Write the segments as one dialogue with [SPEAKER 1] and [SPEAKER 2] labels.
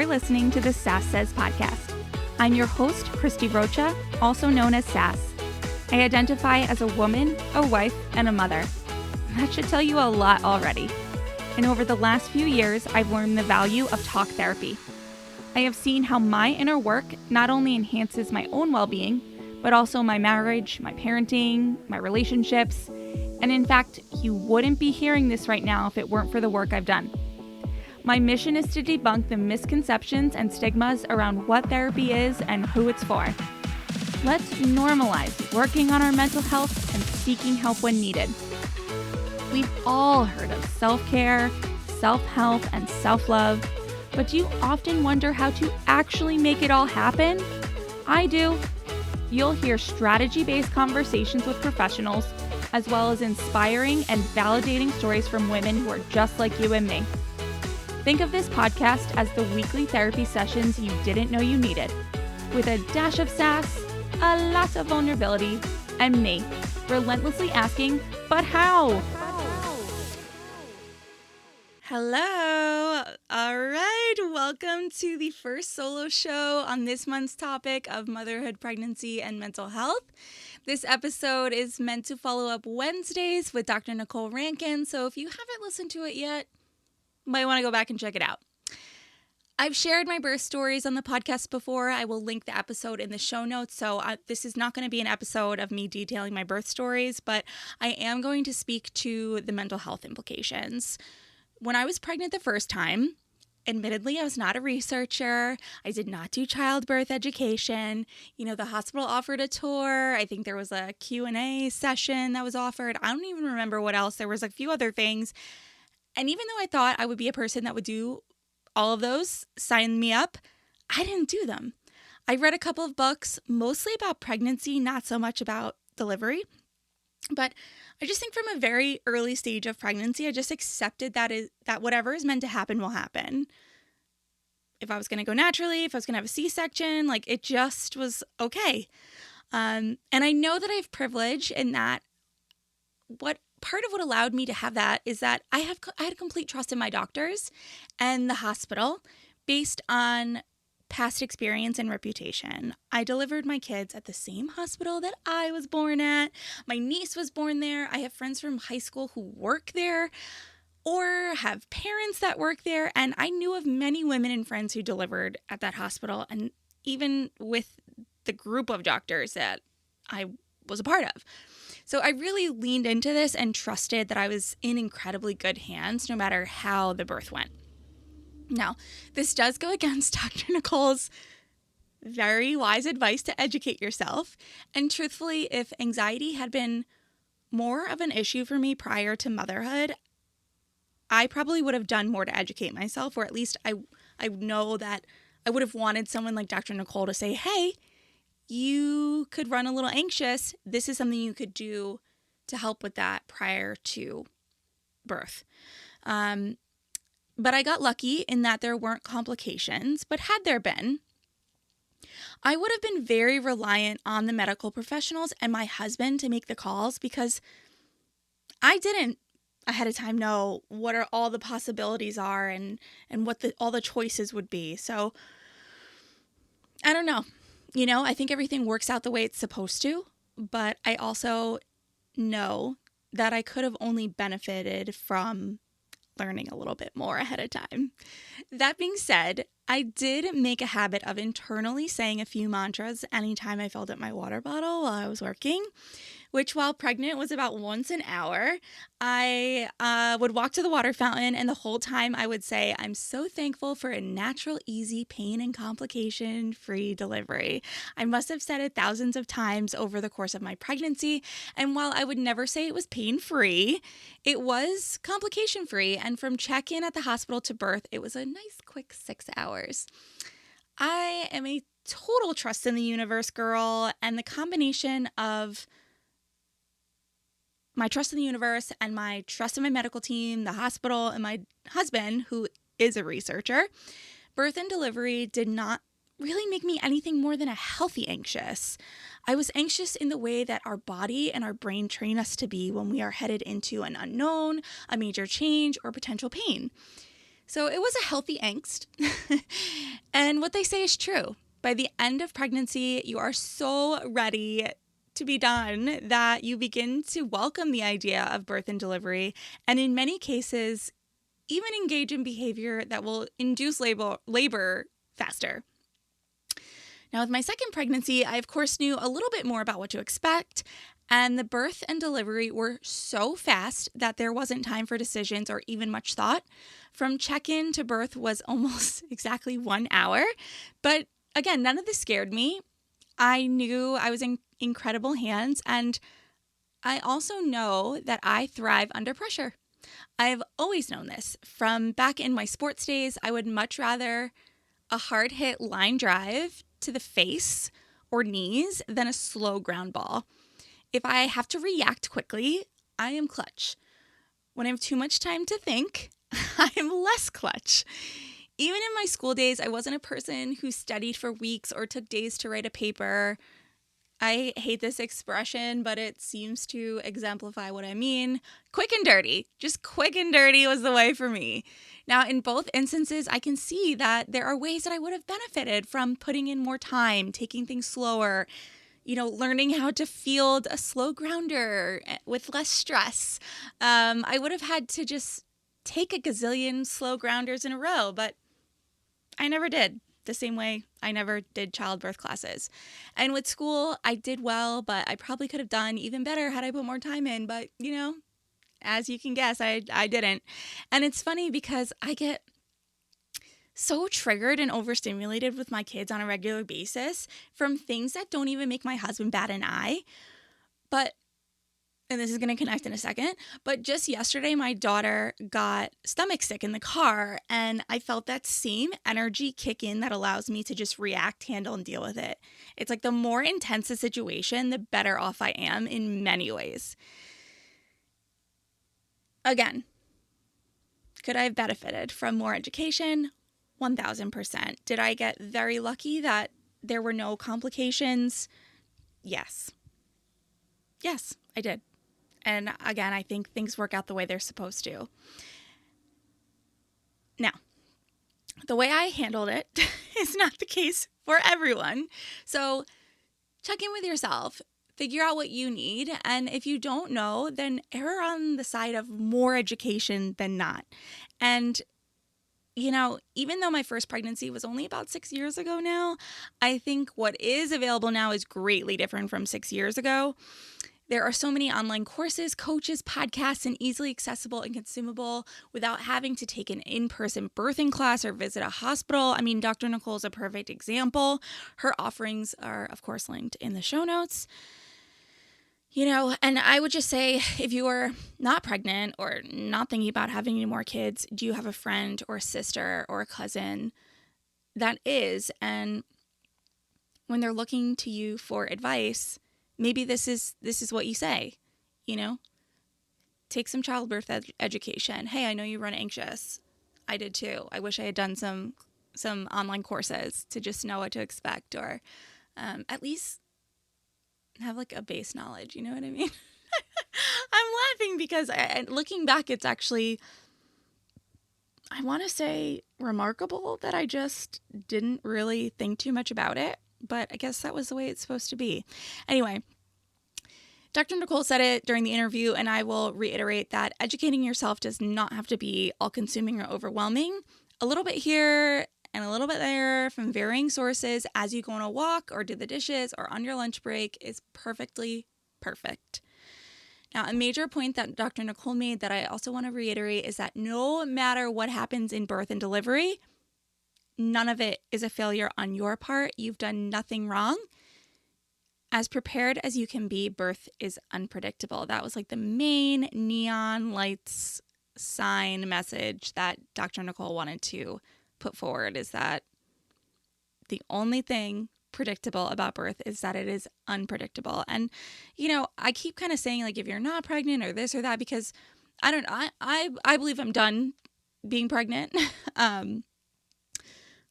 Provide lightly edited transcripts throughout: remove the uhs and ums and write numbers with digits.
[SPEAKER 1] You're listening to the Sass podcast. I'm your host, Christie Rocha, also known as Sass. I identify as a woman, a wife, and a mother. That should tell you a lot already. And over the last few years, I've learned the value of talk therapy. I have seen how my inner work not only enhances my own well-being, but also my marriage, my parenting, my relationships. And in fact, you wouldn't be hearing this right now if it weren't for the work I've done. My mission is to debunk the misconceptions and stigmas around what therapy is and who it's for. Let's normalize working on our mental health and seeking help when needed. We've all heard of self-care, self-help, and self-love, but do you often wonder how to actually make it all happen? I do. You'll hear strategy-based conversations with professionals, as well as inspiring and validating stories from women who are just like you and me. Think of this podcast as the weekly therapy sessions you didn't know you needed, with a dash of sass, a lot of vulnerability, and me, relentlessly asking, but how? Hello. All right. Welcome to the first solo show on this month's topic of motherhood, pregnancy, and mental health. This episode is meant to follow up Wednesdays with Dr. Nicole Rankins. So if you haven't listened to it yet, you might want to go back and check it out. I've shared my birth stories on the podcast before. I will link the episode in the show notes. So this is not going to be an episode of me detailing my birth stories, but I am going to speak to the mental health implications. When I was pregnant the first time, admittedly, I was not a researcher. I did not do childbirth education. The hospital offered a tour. I think there was a Q&A session that was offered. I don't even remember what else. There was a few other things. And even though I thought I would be a person that would do all of those, sign me up, I didn't do them. I read a couple of books, mostly about pregnancy, not so much about delivery. But I just think from a very early stage of pregnancy, I just accepted that whatever is meant to happen will happen. If I was going to go naturally, if I was going to have a C-section, it just was okay. And I know that I have privilege in that part of what allowed me to have that is that I had complete trust in my doctors and the hospital based on past experience and reputation. I delivered my kids at the same hospital that I was born at. My niece was born there. I have friends from high school who work there or have parents that work there. And I knew of many women and friends who delivered at that hospital, and even with the group of doctors that I was a part of. So I really leaned into this and trusted that I was in incredibly good hands no matter how the birth went. Now, this does go against Dr. Nicole's very wise advice to educate yourself. And truthfully, if anxiety had been more of an issue for me prior to motherhood, I probably would have done more to educate myself, or at least I know that I would have wanted someone like Dr. Nicole to say, hey, you could run a little anxious. This is something you could do to help with that prior to birth. But I got lucky in that there weren't complications, but had there been, I would have been very reliant on the medical professionals and my husband to make the calls because I didn't ahead of time know what all the possibilities are and what all the choices would be. So I don't know. I think everything works out the way it's supposed to, but I also know that I could have only benefited from learning a little bit more ahead of time. That being said, I did make a habit of internally saying a few mantras anytime I filled up my water bottle while I was working, which while pregnant was about once an hour. I would walk to the water fountain, and the whole time I would say, I'm so thankful for a natural, easy, pain and complication-free delivery. I must have said it thousands of times over the course of my pregnancy, and while I would never say it was pain-free, it was complication-free, and from check-in at the hospital to birth, it was a nice quick 6 hours. I am a total trust in the universe girl, and the combination of my trust in the universe and my trust in my medical team, the hospital, and my husband, who is a researcher, birth and delivery did not really make me anything more than a healthy anxious. I was anxious in the way that our body and our brain train us to be when we are headed into an unknown, a major change, or potential pain. So it was a healthy angst. And what they say is true. By the end of pregnancy, you are so ready to be done that you begin to welcome the idea of birth and delivery. And in many cases, even engage in behavior that will induce labor faster. Now, with my second pregnancy, I of course knew a little bit more about what to expect, and the birth and delivery were so fast that there wasn't time for decisions or even much thought. From check-in to birth was almost exactly 1 hour, but again, none of this scared me. I knew I was in incredible hands, and I also know that I thrive under pressure. I've always known this. From back in my sports days, I would much rather a hard hit line drive to the face or knees than a slow ground ball. If I have to react quickly, I am clutch. When I have too much time to think, I am less clutch. Even in my school days, I wasn't a person who studied for weeks or took days to write a paper. I hate this expression, but it seems to exemplify what I mean. Quick and dirty. Just quick and dirty was the way for me. Now, in both instances, I can see that there are ways that I would have benefited from putting in more time, taking things slower, learning how to field a slow grounder with less stress. I would have had to just take a gazillion slow grounders in a row, but I never did. The same way I never did childbirth classes. And with school, I did well, but I probably could have done even better had I put more time in. But, as you can guess, I didn't. And it's funny because I get so triggered and overstimulated with my kids on a regular basis from things that don't even make my husband bat an eye. And this is going to connect in a second, but just yesterday, my daughter got stomach sick in the car, and I felt that same energy kick in that allows me to just react, handle, and deal with it. It's like the more intense the situation, the better off I am in many ways. Again, could I have benefited from more education? 1,000%. Did I get very lucky that there were no complications? Yes. Yes, I did. And again, I think things work out the way they're supposed to. Now, the way I handled it is not the case for everyone. So check in with yourself, figure out what you need. And if you don't know, then err on the side of more education than not. And even though my first pregnancy was only about 6 years ago now, I think what is available now is greatly different from 6 years ago. There are so many online courses, coaches, podcasts, and easily accessible and consumable without having to take an in-person birthing class or visit a hospital. I mean, Dr. Nicole is a perfect example. Her offerings are, of course, linked in the show notes. And I would just say, if you are not pregnant or not thinking about having any more kids, do you have a friend or a sister or a cousin that is? And when they're looking to you for advice, maybe this is what you say, take some childbirth education. Hey, I know you run Anxious. I did too. I wish I had done some online courses to just know what to expect, or at least have like a base knowledge. You know what I mean? I'm laughing because looking back, it's actually, I want to say, remarkable that I just didn't really think too much about it. But I guess that was the way it's supposed to be. Anyway, Dr. Nicole said it during the interview, and I will reiterate that educating yourself does not have to be all-consuming or overwhelming. A little bit here and a little bit there from varying sources as you go on a walk or do the dishes or on your lunch break is perfectly perfect. Now, a major point that Dr. Nicole made that I also want to reiterate is that no matter what happens in birth and delivery, none of it is a failure on your part. You've done nothing wrong. As prepared as you can be, birth is unpredictable. That was like the main neon lights sign message that Dr. Nicole wanted to put forward, is that the only thing predictable about birth is that it is unpredictable. And, I keep kind of saying like, if you're not pregnant or this or that, because I believe I'm done being pregnant.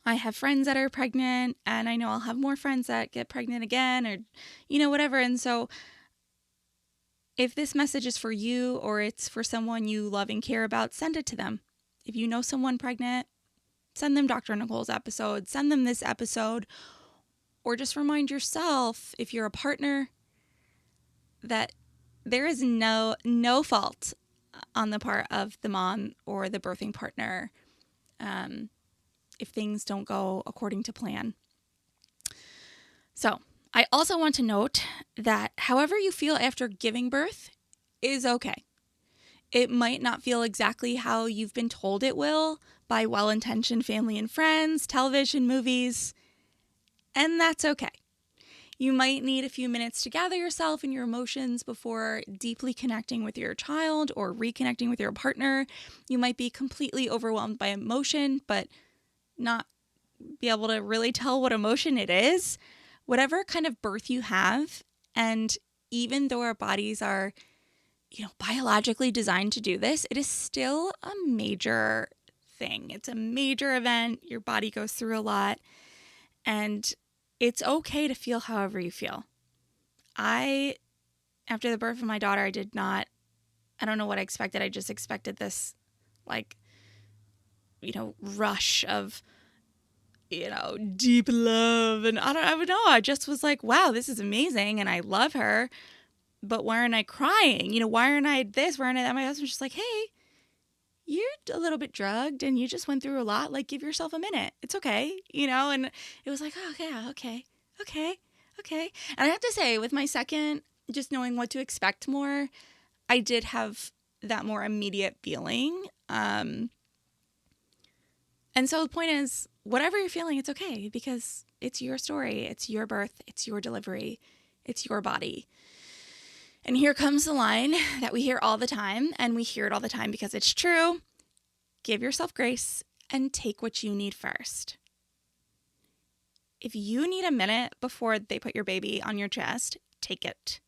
[SPEAKER 1] I have friends that are pregnant, and I know I'll have more friends that get pregnant again, or, whatever. And so if this message is for you or it's for someone you love and care about, send it to them. If you know someone pregnant, send them Dr. Nicole's episode, send them this episode, or just remind yourself, if you're a partner, that there is no fault on the part of the mom or the birthing partner if things don't go according to plan. So I also want to note that however you feel after giving birth is okay. It might not feel exactly how you've been told it will by well-intentioned family and friends, television, movies, and that's okay. You might need a few minutes to gather yourself and your emotions before deeply connecting with your child or reconnecting with your partner. You might be completely overwhelmed by emotion, but not be able to really tell what emotion it is. Whatever kind of birth you have, and even though our bodies are, biologically designed to do this, it is still a major thing. It's a major event. Your body goes through a lot, and it's okay to feel however you feel. After the birth of my daughter, I don't know what I expected. I just expected this, rush of, deep love. And I don't know. I just was like, wow, this is amazing. And I love her. But why aren't I crying? Why aren't I this? Why aren't I that? My husband's just like, hey, you're a little bit drugged and you just went through a lot. Give yourself a minute. It's okay. And it was like, oh, yeah, okay. And I have to say, with my second, just knowing what to expect more, I did have that more immediate feeling. And so the point is, whatever you're feeling, it's okay, because it's your story. It's your birth. It's your delivery. It's your body. And here comes the line that we hear all the time, and we hear it all the time because it's true. Give yourself grace and take what you need first. If you need a minute before they put your baby on your chest, take it.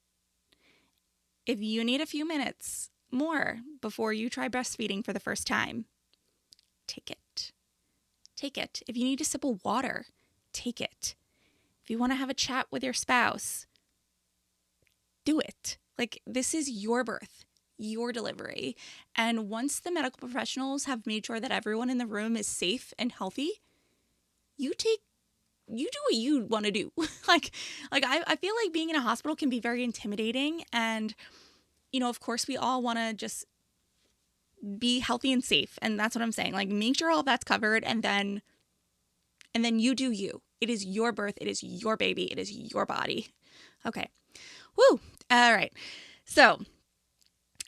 [SPEAKER 1] If you need a few minutes more before you try breastfeeding for the first time, take it. Take it. If you need a sip of water, take it. If you want to have a chat with your spouse, do it. This is your birth, your delivery. And once the medical professionals have made sure that everyone in the room is safe and healthy, you do what you want to do. I feel like being in a hospital can be very intimidating. And, of course, we all want to just be healthy and safe. And that's what I'm saying. Make sure all that's covered, and then you do you. It is your birth. It is your baby. It is your body. Okay. Woo. All right. So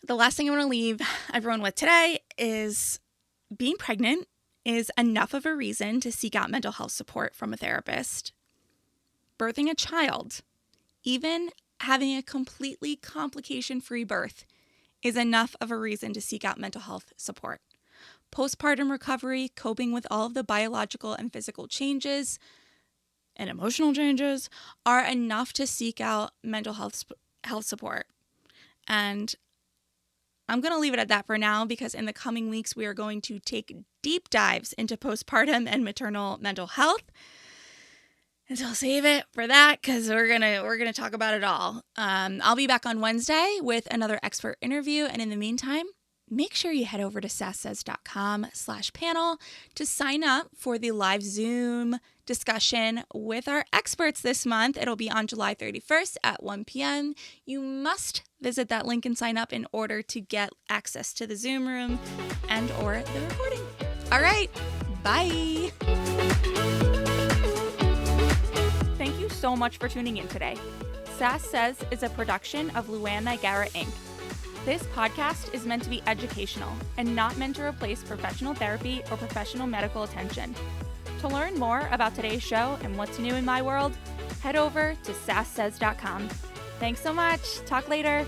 [SPEAKER 1] the last thing I want to leave everyone with today is being pregnant is enough of a reason to seek out mental health support from a therapist. Birthing a child, even having a completely complication-free birth, is enough of a reason to seek out mental health support. Postpartum recovery, coping with all of the biological and physical changes and emotional changes are enough to seek out mental health support. And I'm going to leave it at that for now, because in the coming weeks, we are going to take deep dives into postpartum and maternal mental health. And so I'll save it for that, because we're gonna talk about it all. I'll be back on Wednesday with another expert interview. And in the meantime, make sure you head over to sass.com/panel to sign up for the live Zoom discussion with our experts this month. It'll be on July 31st at 1 p.m. You must visit that link and sign up in order to get access to the Zoom room and or the recording. All right, bye. Thank you so much for tuning in today. Sass Says is a production of Luann Nigara, Inc. This podcast is meant to be educational and not meant to replace professional therapy or professional medical attention. To learn more about today's show and what's new in my world, head over to sasssays.com. Thanks so much. Talk later.